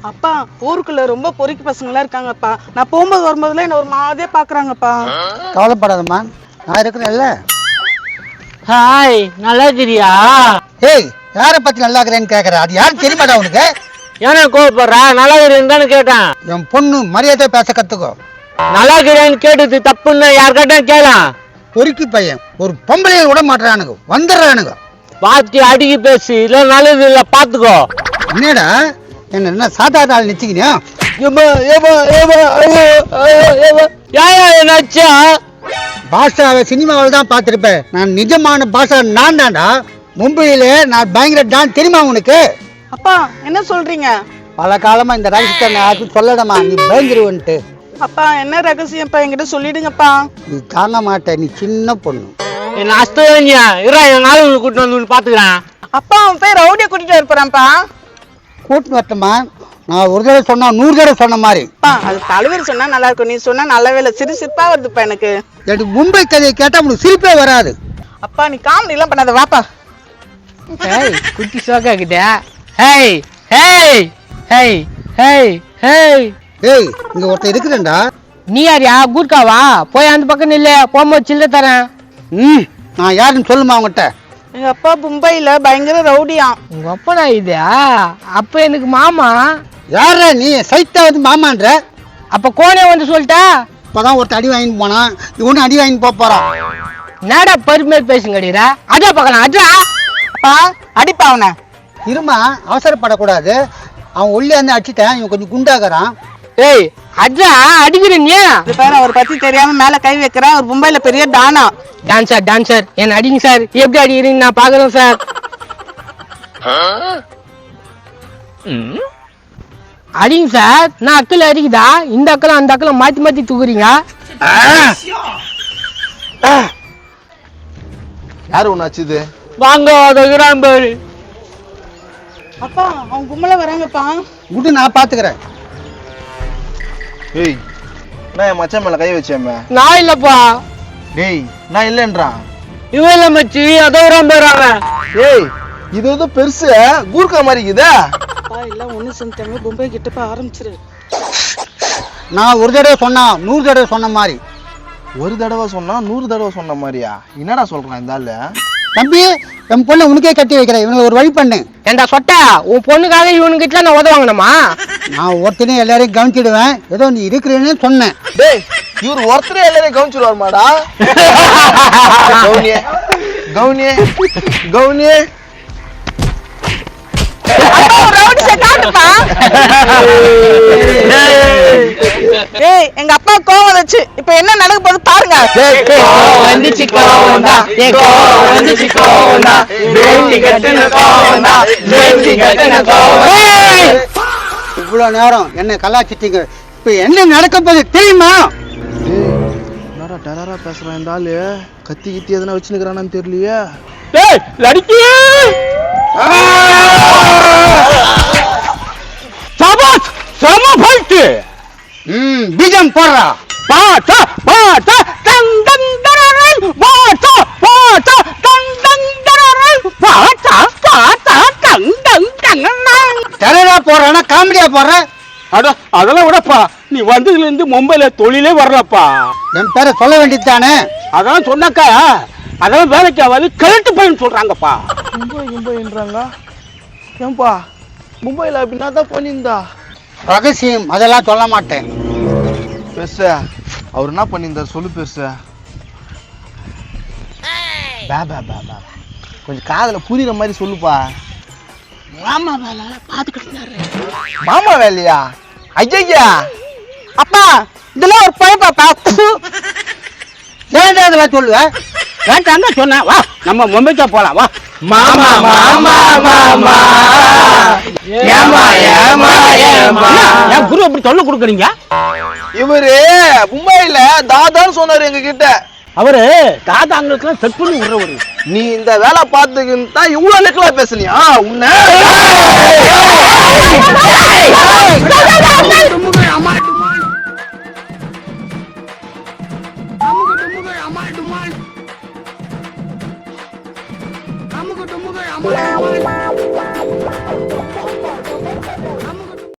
அப்பா ஊருக்குள்ள ரொம்ப பொறுக்கி பசங்களா இருக்காங்கப்பா. நான் போகும்போது வரும்போதுல என்ன ஒரு மாதிரியே பாக்குறாங்கப்பா. கவலைப்படாதம்மா, நான் இருக்கிறேன்ல. ஹாய், நல்லா இருக்கிறியா? ஏய், யாரை பத்தி நல்லா இருக்கிறேன்னு கேட்கற? அது யாரும் தெரியுமாடா உனக்கு? ஏன்னா கோவப்படுறா? நல்லா இருக்கிறேன்னு கேட்டேன். என் பொண்ணு மரியாதை பேச கத்துக்கோ. நல்லா இருக்கிறேன்னு கேட்டது தப்புன்னு யார்கிட்ட கேளாம். பொறுக்கி பையன் ஒரு பொம்பளையை விட மாட்டானுங்க, வந்துடுறானுங்க. பாத்தி அடிக்கி பேசு, இல்ல நல்லது இல்ல பாத்துக்கோ. என்னடா என்ன சாதாரண ஆள் நிச்சயிக்கினியா? என்னாச்சா? பாஷாவை சினிமாவில் தான் பார்த்துருப்பேன். நான் நிஜமான பாஷா நான் தான்டா. மும்பையில நான் பயங்கர டான், தெரியுமா உனக்கு? அப்பா என்ன சொல்றீங்க? பல காலமா இந்த ரகசியத்தை நான் யாருக்கும் சொல்லடமா, நீ பயந்துருவன்ட்டு. அப்பா என்ன ரகசியம்ப்பா, என்கிட்ட சொல்லிடுங்கப்பா. நீ தாங்க மாட்ட, நீ சின்ன பொண்ணு. என்ன அஸ்தவனியா இரா, என் நாள் கூட்டு வந்து பாத்துக்கிறேன். அப்பா அவன் போய் ரவுடியை கூட்டிட்டு வரப்போறான்ப்பா. கூட்டு வரட்டுமா? நான் ஒரு தடவை சொன்னா 100 தடவை சொன்ன மாதிரி. அது தலைவர் சொன்னா நல்லா இருக்கும், நீ சொன்னா நல்லவே இல்லை, சிரிப்பா வருதுப்பா எனக்கு. எனக்கு மும்பை கதையை கேட்டா உனக்கு சிரிப்பே வராது. அப்பா நீ காமெடி எல்லாம் பண்ணாத, வாப்பா. ஹேய் குட்டி சோகா கிட்ட. Hey hey hey hey hey. ஏய், இங்க ஒருத்தர் இருக்கிறேன்டா. நீ யாரியா? கூர்க்காவா? போய் அந்த பக்கம் இல்ல, போகும்போது சில்ல தரேன். நான் யாருன்னு சொல்லுமா அவங்ககிட்ட? எங்க அப்பா மும்பையில பயங்கர ரவுடியாம். உங்க அப்பனா இது? அப்ப எனக்கு மாமா. யாரா நீ? சைத்தா வந்து மாமான்ற? அப்ப கோனே வந்து சொல்லிட்டா? இப்பதான் ஒருத்தர் அடி வாங்கிட்டு போனான், இவனு அடி வாங்கிட்டு போறான். நேடா பெருமை பேசுங்க அடிக்கிறா. அடா பார்க்கலாம், அட்ரா. அப்பா அடிப்பா அவனை. இருமா, அவசரப்படக்கூடாது. அவன் உள்ளே வந்து அடிச்சுட்டேன், இவன் கொஞ்சம் குண்டாகிறான். ஏய் அட்ரா, அடிக்கிறேன் நீ. இது பேர் அவர் பத்தி தெரியாம மேல கை வைக்கிறேன். அவர் மும்பைல பெரிய டானா. டான்சர் டான்சர், என்ன அடிங்க சார். எப்படி அடிக்கிறீங்க நான் பாக்குறேன் சார். அடிங்க சார். நான் அக்கல அடிக்குதா? இந்த அக்கல அந்த அக்கல மாத்தி மாத்தி தூக்குறீங்க. யாரு ஒண்ணு ஆச்சுது? வாங்க அதுக்குறான் பேரு. அப்பா அவன் கும்பல வராங்கப்பா. விட்டு, நான் பாத்துக்கிறேன். ஏய், நான் என் மச்சான் மேல கை வச்சேன். நான் இல்லப்பா. டேய், நான் இல்லைன்றான். இவன் இல்ல மச்சி, அதோறான் பேராங்க. ஏய், இது வந்து பெருசு கூர்க்கா மாதிரி இருக்குதா? அப்பா எல்லாம் ஒண்ணு சேர்ந்துட்டாங்க, மும்பை கிட்ட போய் ஆரம்பிச்சிரு. நான் ஒரு தடவை சொன்னா 100 தடவை சொன்ன மாதிரி. ஒரு தடவை சொன்னா 100 தடவை சொன்ன மாதிரியா? என்னடா சொல்றான் இந்த ஆளு? தம்பி, என் பொண்ணை உனக்கே கட்டி வைக்கிறேன், இவங்களை ஒரு வழி பண்ணு. ஏண்டா சொட்ட, உன் பொண்ணுக்காக இவனுக்கிட்ட நான் உதவாங்கணுமா? நான் ஒருத்தனே எல்லாரையும் கவனிச்சிடுவேன், ஏதோ நீ இருக்கிறேன்னு சொன்னேன். டேய், இவர் ஒருத்தரே எல்லாரையும் கவனிச்சிருவாருமாடா? கவுனியே கவுனியே கவுனியே. ஏய் எங்க அப்பா கோவம் வந்துச்சு, இப்ப என்ன நடக்க போகுது பாருங்க. இவ்வளவு நேரம் என்ன கலாச்சிட்டீங்க, இப்ப என்ன நடக்க போகுது தெரியுமா? என்னடா டெரரா பேசுறான் இந்த ஆளு? கத்தி கித்தி எதனா வச்சுக்கிறானான்னு தெரியலையே. ஏய் லடிக்கி, சபாஸ் சம ஃபைட். பீஜம் போடுறா. பாட்டா பாட்டா தங் தங் தரரன், பாட்டா பாட்டா தங் தங் தரரன், பாட்டா பாட்டா தங் தங் தங்கனன். டெரரா போடுறானா காமெடியா போடுற? அட அதெல்லாம் விடப்பா, நீ வந்ததுல இருந்து மும்பைல தொழிலே வரலப்பா. என் பேரை சொல்ல வேண்டியது தானே? அதான் சொன்னாக்கா அதெல்லாம் வேலைக்கு ஆகாது, கரெக்ட் பையன் சொல்றாங்கப்பா. மும்பைன்றாங்க. ஏன்பா மும்பைல அப்படின்னா தான் பண்ணியிருந்தா? ரகசியம், அதெல்லாம் சொல்ல மாட்டேன். பெருச அவர் என்ன பண்ணியிருந்தார் சொல்லு பெருச. கொஞ்சம் காதுல புரியுற மாதிரி சொல்லுப்பா. மாமா வேலை பாத்துக்கிட்டு. மாமா வேலையா? ஐயா அப்பா இதெல்லாம் ஒரு பழப்பாப்பா. ஏன்டா இதெல்லாம் சொல்லுவேன்? வேண்டாம் தான் சொன்னேன். வா நம்ம மும்பைக்கா போலாம் வா. மாமா மாமா மாமா ஏமா ஏமா ஏமா. என் குரு அப்படி சொல்ல கொடுக்குறீங்க? இவரு மும்பைல தாதான்னு சொன்னாரு எங்க கிட்ட. அவரு தாதாங்களுக்கு செட் பண்ணி விடுறவரு. நீ இந்த வேலை பார்த்துக்கின்னு தான் இவ்வளவு நெக்கலா பேசுனியா உன்ன?